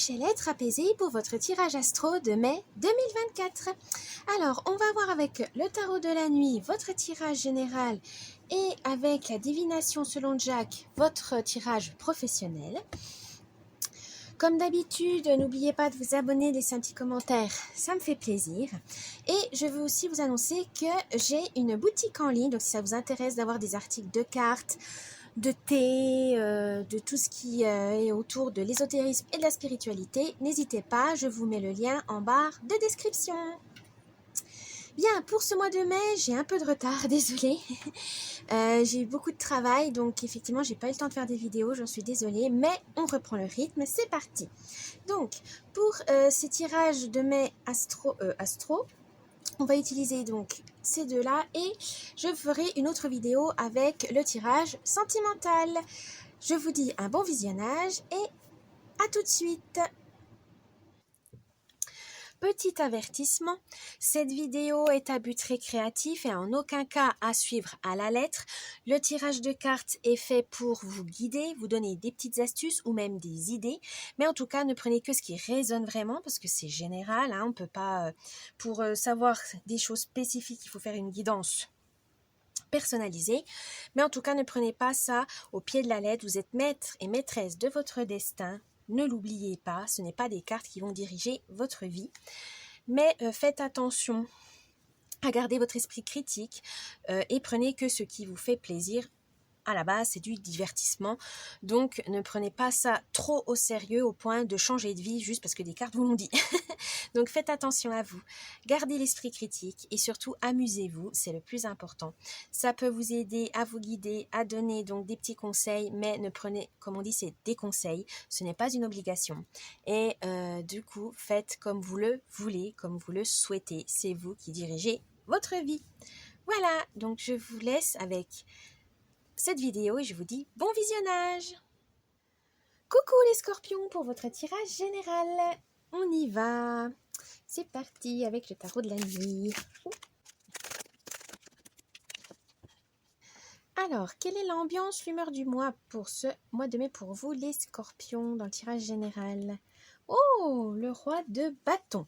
Michel, être apaisé pour votre tirage astro de mai 2024. Alors, on va voir avec le tarot de la nuit votre tirage général et avec la divination selon Jack votre tirage professionnel. Comme d'habitude, n'oubliez pas de vous abonner, laisser un petit commentaire, ça me fait plaisir. Et je veux aussi vous annoncer que j'ai une boutique en ligne, donc si ça vous intéresse d'avoir des articles de cartes, de thé, de tout ce qui est autour de l'ésotérisme et de la spiritualité, n'hésitez pas, je vous mets le lien en barre de description. Bien, pour ce mois de mai, j'ai un peu de retard, désolée. J'ai eu beaucoup de travail, donc effectivement, j'ai pas eu le temps de faire des vidéos, j'en suis désolée, mais on reprend le rythme, c'est parti. Donc, pour ces tirages de mai astro, on va utiliser donc ces deux-là et je ferai une autre vidéo avec le tirage sentimental. Je vous dis un bon visionnage et à tout de suite. Petit avertissement, cette vidéo est à but récréatif et en aucun cas à suivre à la lettre. Le tirage de cartes est fait pour vous guider, vous donner des petites astuces ou même des idées. Mais en tout cas, ne prenez que ce qui résonne vraiment parce que c'est général. On ne peut pas, pour savoir des choses spécifiques, il faut faire une guidance personnalisée. Mais en tout cas, ne prenez pas ça au pied de la lettre. Vous êtes maître et maîtresse de votre destin. Ne l'oubliez pas, ce n'est pas des cartes qui vont diriger votre vie. Mais faites attention à garder votre esprit critique et prenez que ce qui vous fait plaisir. À la base, c'est du divertissement. Donc, ne prenez pas ça trop au sérieux au point de changer de vie juste parce que des cartes vous l'ont dit. Donc, faites attention à vous. Gardez l'esprit critique et surtout, amusez-vous. C'est le plus important. Ça peut vous aider à vous guider, à donner donc des petits conseils, mais ne prenez, comme on dit, c'est des conseils. Ce n'est pas une obligation. Et du coup, faites comme vous le voulez, comme vous le souhaitez. C'est vous qui dirigez votre vie. Voilà, donc je vous laisse avec cette vidéo et je vous dis bon visionnage. Coucou les scorpions pour votre tirage général. On y va. C'est parti avec le tarot de la nuit. Alors, quelle est l'ambiance, l'humeur du mois pour ce mois de mai pour vous les scorpions dans le tirage général? Oh, le roi de bâton.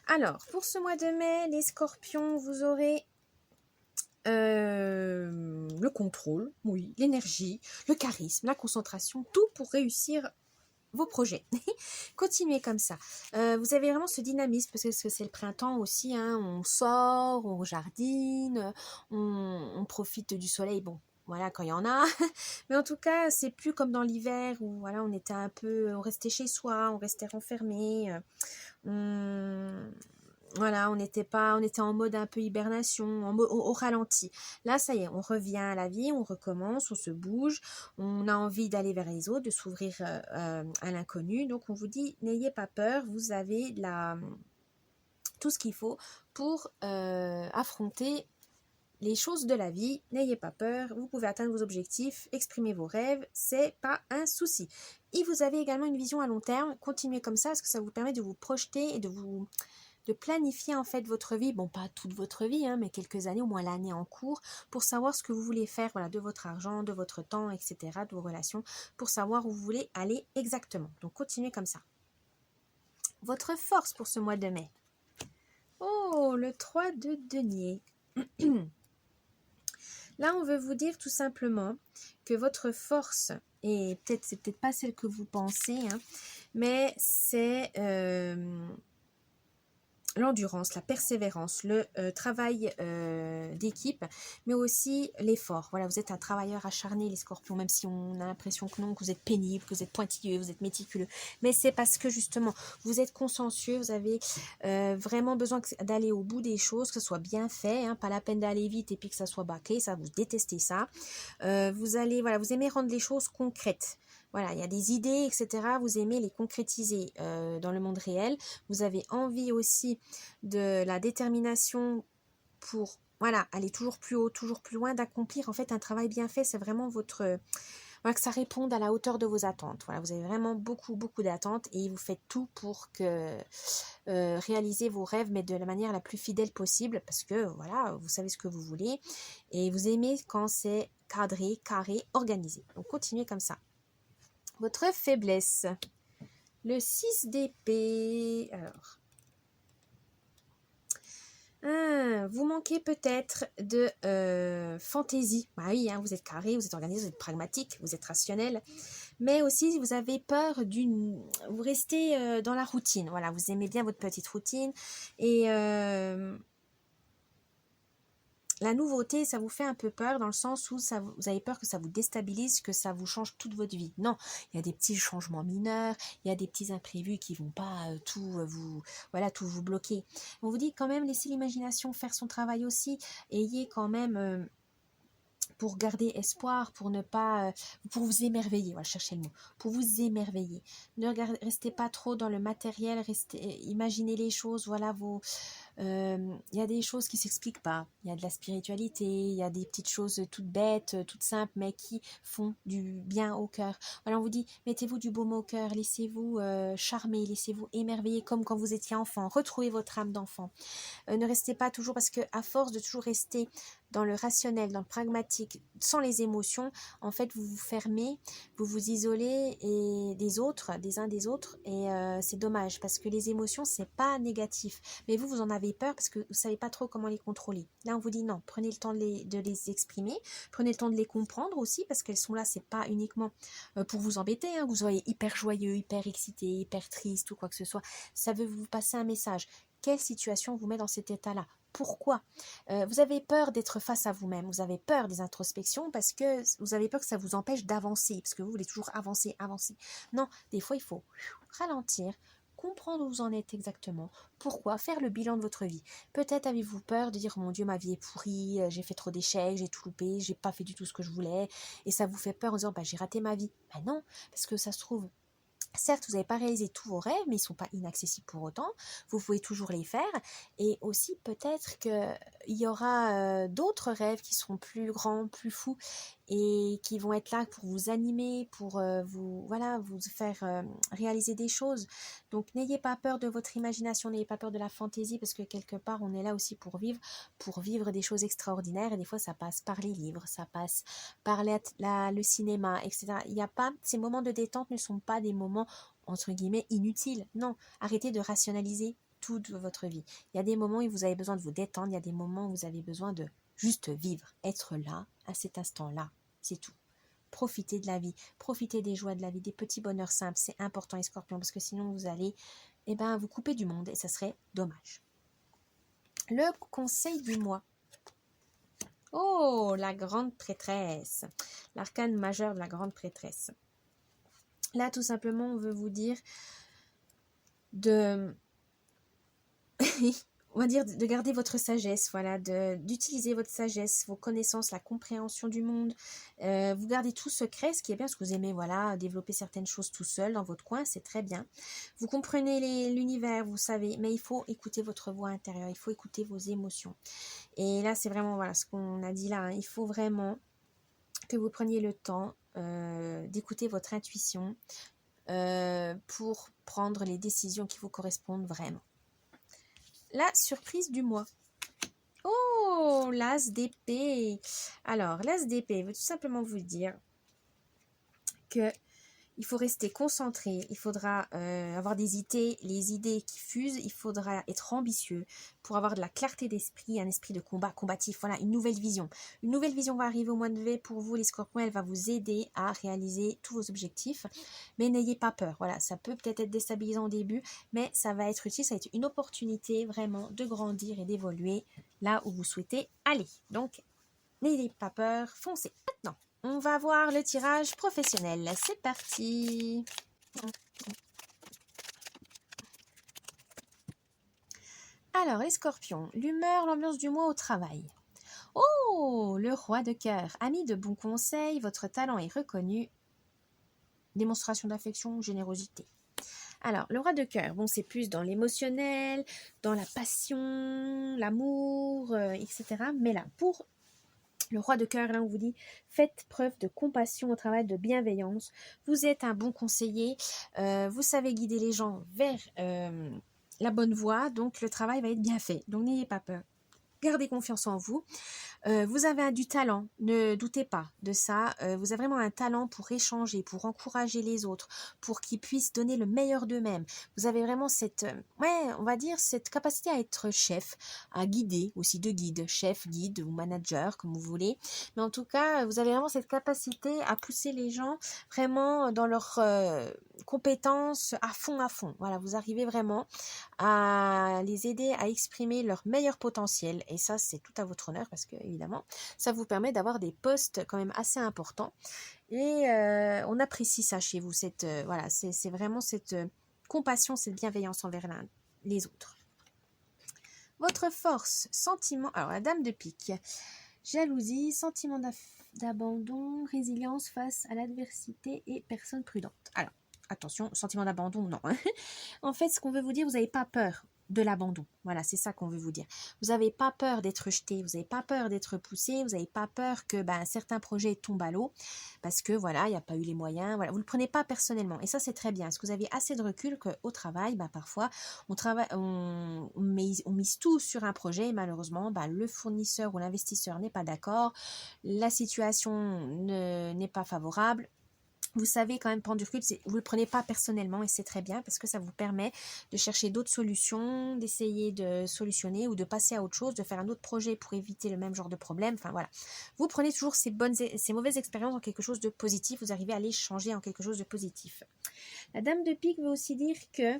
Alors, pour ce mois de mai, les scorpions, vous aurez le contrôle, oui, l'énergie, le charisme, la concentration, tout pour réussir vos projets. Continuez comme ça. Vous avez vraiment ce dynamisme parce que c'est le printemps aussi. On sort, on jardine, on profite du soleil. Bon, voilà, quand il y en a. Mais en tout cas, c'est plus comme dans l'hiver où voilà, on restait chez soi, on restait renfermé. Voilà, on était en mode un peu hibernation, au ralenti. Là, ça y est, on revient à la vie, on recommence, on se bouge, on a envie d'aller vers les autres, de s'ouvrir à l'inconnu. Donc, on vous dit, n'ayez pas peur, vous avez tout ce qu'il faut pour affronter les choses de la vie. N'ayez pas peur, vous pouvez atteindre vos objectifs, exprimer vos rêves, c'est pas un souci. Et vous avez également une vision à long terme, continuez comme ça parce que ça vous permet de vous projeter et de planifier en fait votre vie, bon pas toute votre vie, mais quelques années, au moins l'année en cours, pour savoir ce que vous voulez faire, voilà, de votre argent, de votre temps, etc., de vos relations, pour savoir où vous voulez aller exactement. Donc continuez comme ça. Votre force pour ce mois de mai. Oh, le 3 de denier. Là, on veut vous dire tout simplement que votre force, et c'est peut-être pas celle que vous pensez, mais c'est l'endurance, la persévérance, le travail d'équipe, mais aussi l'effort. Voilà, vous êtes un travailleur acharné, les scorpions, même si on a l'impression que non, que vous êtes pénible, que vous êtes pointilleux, vous êtes méticuleux. Mais c'est parce que justement, vous êtes consciencieux, vous avez vraiment besoin d'aller au bout des choses, que ce soit bien fait, pas la peine d'aller vite et puis que ça soit bâclé, ça, vous détestez ça. Vous aimez rendre les choses concrètes. Voilà, il y a des idées, etc. Vous aimez les concrétiser dans le monde réel. Vous avez envie aussi de la détermination pour aller toujours plus haut, toujours plus loin, d'accomplir en fait un travail bien fait. C'est vraiment que ça réponde à la hauteur de vos attentes. Voilà, vous avez vraiment beaucoup, beaucoup d'attentes et vous faites tout pour réaliser vos rêves, mais de la manière la plus fidèle possible parce que voilà, vous savez ce que vous voulez et vous aimez quand c'est cadré, carré, organisé. Donc continuez comme ça. Votre faiblesse. Le 6 d'épée. Alors, vous manquez peut-être de fantaisie. Bah oui, hein, vous êtes carré, vous êtes organisé, vous êtes pragmatique, vous êtes rationnel. Mais aussi, vous avez peur d'une... Vous restez dans la routine. Voilà, vous aimez bien votre petite routine. Et la nouveauté, ça vous fait un peu peur dans le sens où vous avez peur que ça vous déstabilise, que ça vous change toute votre vie. Non, il y a des petits changements mineurs, il y a des petits imprévus qui vont pas tout vous bloquer. On vous dit quand même, laissez l'imagination faire son travail aussi. Ayez quand même... pour garder espoir, pour ne pas, pour vous émerveiller, voilà, cherchez le mot, pour vous émerveiller. Ne restez pas trop dans le matériel, imaginez les choses, voilà, il y a des choses qui s'expliquent pas, il y a de la spiritualité, il y a des petites choses toutes bêtes, toutes simples, mais qui font du bien au cœur. Voilà, on vous dit, mettez-vous du baume au cœur, laissez-vous charmer, laissez-vous émerveiller comme quand vous étiez enfant, retrouvez votre âme d'enfant. Ne restez pas toujours, parce que à force de toujours rester dans le rationnel, dans le pragmatique, sans les émotions, en fait, vous vous fermez, vous vous isolez des autres, des uns des autres, et c'est dommage, parce que les émotions, c'est pas négatif. Mais vous en avez peur parce que vous savez pas trop comment les contrôler. Là, on vous dit non, prenez le temps de les exprimer, prenez le temps de les comprendre aussi, parce qu'elles sont là, c'est pas uniquement pour vous embêter, hein, vous soyez hyper joyeux, hyper excité, hyper triste ou quoi que ce soit. Ça veut vous passer un message. Quelle situation vous met dans cet état-là? Pourquoi? Vous avez peur d'être face à vous-même, vous avez peur des introspections parce que vous avez peur que ça vous empêche d'avancer, parce que vous voulez toujours avancer, avancer. Non, des fois il faut ralentir, comprendre où vous en êtes exactement, pourquoi, faire le bilan de votre vie. Peut-être avez-vous peur de dire, mon Dieu, ma vie est pourrie, j'ai fait trop d'échecs, j'ai tout loupé, j'ai pas fait du tout ce que je voulais, et ça vous fait peur en disant, bah, j'ai raté ma vie. Ben non, parce que ça se trouve, certes, vous n'avez pas réalisé tous vos rêves, mais ils ne sont pas inaccessibles pour autant. Vous pouvez toujours les faire. Et aussi, peut-être qu'il y aura d'autres rêves qui seront plus grands, plus fous, et qui vont être là pour vous animer, pour vous faire réaliser des choses. Donc, n'ayez pas peur de votre imagination, n'ayez pas peur de la fantaisie, parce que quelque part, on est là aussi pour vivre des choses extraordinaires. Et des fois, ça passe par les livres, ça passe par le cinéma, etc. Il y a pas, ces moments de détente ne sont pas des moments entre guillemets inutiles. Non, arrêtez de rationaliser toute votre vie. Il y a des moments où vous avez besoin de vous détendre, il y a des moments où vous avez besoin de juste vivre, être là, à cet instant-là, c'est tout. Profitez de la vie, profitez des joies de la vie, des petits bonheurs simples, c'est important les scorpions, parce que sinon vous allez vous couper du monde et ça serait dommage. Le conseil du mois. Oh, la grande prêtresse, l'arcane majeur de la grande prêtresse. Là, tout simplement, on veut vous dire de... on va dire de garder votre sagesse, voilà, d'utiliser votre sagesse, vos connaissances, la compréhension du monde. Vous gardez tout secret, ce qui est bien, parce que vous aimez, voilà, développer certaines choses tout seul dans votre coin, c'est très bien. Vous comprenez l'univers, vous savez, mais il faut écouter votre voix intérieure, il faut écouter vos émotions. Et là, c'est vraiment, voilà, ce qu'on a dit là, hein, il faut vraiment que vous preniez le temps d'écouter votre intuition pour prendre les décisions qui vous correspondent vraiment. La surprise du mois. Oh, l'as d'épée. Alors, l'as d'épée veut tout simplement vous dire que il faut rester concentré, il faudra avoir les idées qui fusent, il faudra être ambitieux pour avoir de la clarté d'esprit, un esprit de combat, combatif, voilà, une nouvelle vision. Une nouvelle vision va arriver au mois de mai pour vous les scorpions, elle va vous aider à réaliser tous vos objectifs, mais n'ayez pas peur, voilà, ça peut peut-être être déstabilisant au début, mais ça va être utile, ça va être une opportunité vraiment de grandir et d'évoluer là où vous souhaitez aller. Donc, n'ayez pas peur, foncez. Maintenant, on va voir le tirage professionnel. C'est parti. Alors, les scorpions, l'humeur, l'ambiance du mois au travail. Oh, le roi de cœur, ami de bons conseils, votre talent est reconnu. Démonstration d'affection, générosité. Alors, le roi de cœur, bon, c'est plus dans l'émotionnel, dans la passion, l'amour, etc. Mais là, pour le roi de cœur, là, on vous dit, faites preuve de compassion au travail, de bienveillance. Vous êtes un bon conseiller. Vous savez guider les gens vers la bonne voie. Donc, le travail va être bien fait. Donc, n'ayez pas peur. Gardez confiance en vous. Vous avez du talent, ne doutez pas de ça. Vous avez vraiment un talent pour échanger, pour encourager les autres, pour qu'ils puissent donner le meilleur d'eux-mêmes. Vous avez vraiment cette, on va dire, cette capacité à être chef, à guider, aussi de guide, chef, guide ou manager, comme vous voulez. Mais en tout cas, vous avez vraiment cette capacité à pousser les gens vraiment dans leurs compétences à fond, à fond. Voilà, vous arrivez vraiment à les aider à exprimer leur meilleur potentiel. Et ça, c'est tout à votre honneur parce que, évidemment, ça vous permet d'avoir des postes quand même assez importants. Et on apprécie ça chez vous. Voilà, c'est vraiment cette compassion, cette bienveillance envers les autres. Votre force, sentiment. Alors, la dame de pique. Jalousie, sentiment d'abandon, résilience face à l'adversité et personne prudente. Alors, attention, sentiment d'abandon, non. En fait, ce qu'on veut vous dire, vous n'avez pas peur de l'abandon. Voilà, c'est ça qu'on veut vous dire. Vous n'avez pas peur d'être rejeté, vous n'avez pas peur d'être poussé, vous n'avez pas peur que certains projets tombent à l'eau parce que voilà, il n'y a pas eu les moyens. Voilà, vous ne le prenez pas personnellement et ça c'est très bien. Est-ce que vous avez assez de recul qu'au travail, parfois on mise tout sur un projet et malheureusement le fournisseur ou l'investisseur n'est pas d'accord, la situation n'est pas favorable. Vous savez quand même prendre du recul, vous ne le prenez pas personnellement et c'est très bien parce que ça vous permet de chercher d'autres solutions, d'essayer de solutionner ou de passer à autre chose, de faire un autre projet pour éviter le même genre de problème. Enfin voilà, vous prenez toujours ces mauvaises expériences en quelque chose de positif, vous arrivez à les changer en quelque chose de positif. La dame de pique veut aussi dire que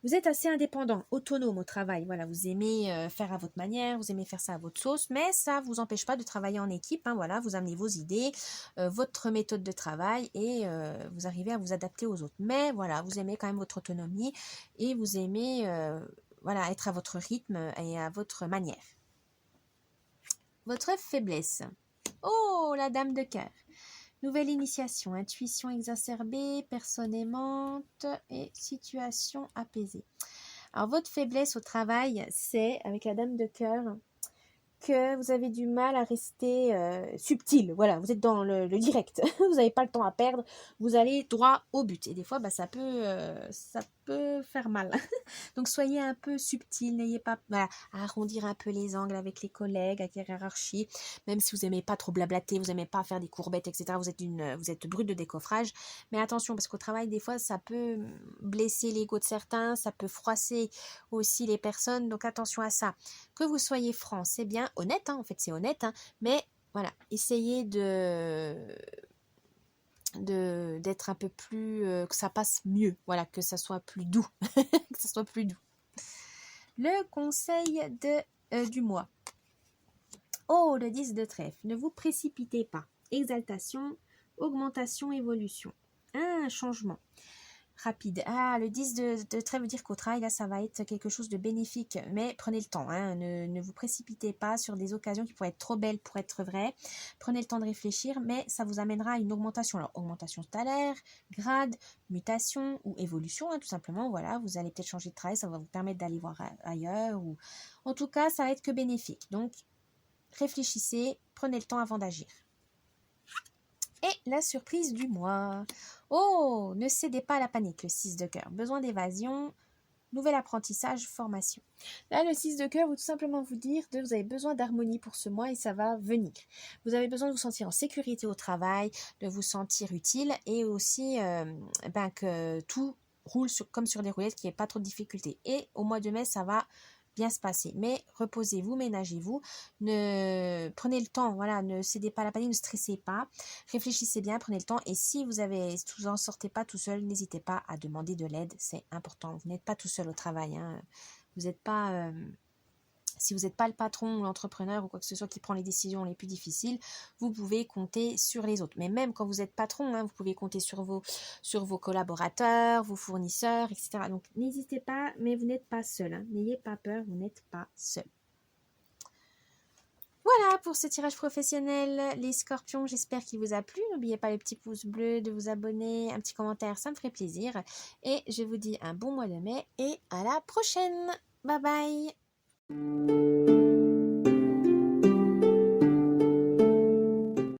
vous êtes assez indépendant, autonome au travail. Voilà, vous aimez faire à votre manière, vous aimez faire ça à votre sauce, mais ça ne vous empêche pas de travailler en équipe. Voilà, vous amenez vos idées, votre méthode de travail et vous arrivez à vous adapter aux autres. Mais voilà, vous aimez quand même votre autonomie et vous aimez être à votre rythme et à votre manière. Votre faiblesse. Oh, la dame de cœur. Nouvelle initiation, intuition exacerbée, personne aimante et situation apaisée. Alors, votre faiblesse au travail, c'est, avec la dame de cœur, que vous avez du mal à rester subtil. Voilà, vous êtes dans le direct. Vous n'avez pas le temps à perdre. Vous allez droit au but. Et des fois, ça peut faire mal. Donc, soyez un peu subtil. N'ayez pas à arrondir un peu les angles avec les collègues, avec la hiérarchie. Même si vous n'aimez pas trop blablater, vous n'aimez pas faire des courbettes, etc. Vous êtes brut de décoffrage. Mais attention, parce qu'au travail, des fois, ça peut blesser l'ego de certains. Ça peut froisser aussi les personnes. Donc, attention à ça. Que vous soyez franc, c'est bien. Honnête, en fait c'est honnête, mais voilà, essayez d'être un peu plus, que ça passe mieux, voilà, que ça soit plus doux, que ça soit plus doux. Le conseil du mois. Oh, le 10 de trèfle, ne vous précipitez pas. Exaltation, augmentation, évolution. Un changement rapide. Le 10 de trèfle veut dire qu'au travail, là, ça va être quelque chose de bénéfique. Mais prenez le temps. Ne vous précipitez pas sur des occasions qui pourraient être trop belles pour être vraies. Prenez le temps de réfléchir, mais ça vous amènera à une augmentation. Alors, augmentation de salaire, grade, mutation ou évolution, tout simplement. Voilà, vous allez peut-être changer de travail, ça va vous permettre d'aller voir ailleurs. Ou en tout cas, ça va être que bénéfique. Donc, réfléchissez, prenez le temps avant d'agir. Et la surprise du mois. Oh, ne cédez pas à la panique, le 6 de cœur. Besoin d'évasion, nouvel apprentissage, formation. Là, le 6 de cœur veut tout simplement vous dire que vous avez besoin d'harmonie pour ce mois et ça va venir. Vous avez besoin de vous sentir en sécurité au travail, de vous sentir utile et aussi que tout roule comme sur des roulettes, qu'il n'y ait pas trop de difficultés. Et au mois de mai, ça va bien se passer. Mais reposez-vous, ménagez-vous, prenez le temps, voilà, ne cédez pas à la panique, ne stressez pas, réfléchissez bien, prenez le temps. Et si vous en sortez pas tout seul, n'hésitez pas à demander de l'aide, c'est important. Vous n'êtes pas tout seul au travail, Vous n'êtes pas, si vous n'êtes pas le patron ou l'entrepreneur ou quoi que ce soit qui prend les décisions les plus difficiles, vous pouvez compter sur les autres. Mais même quand vous êtes patron, vous pouvez compter sur vos collaborateurs, vos fournisseurs, etc. Donc n'hésitez pas, mais vous n'êtes pas seul. N'ayez pas peur, vous n'êtes pas seul. Voilà pour ce tirage professionnel, les scorpions, j'espère qu'il vous a plu. N'oubliez pas le petit pouce bleu, de vous abonner, un petit commentaire, ça me ferait plaisir. Et je vous dis un bon mois de mai et à la prochaine. Bye bye.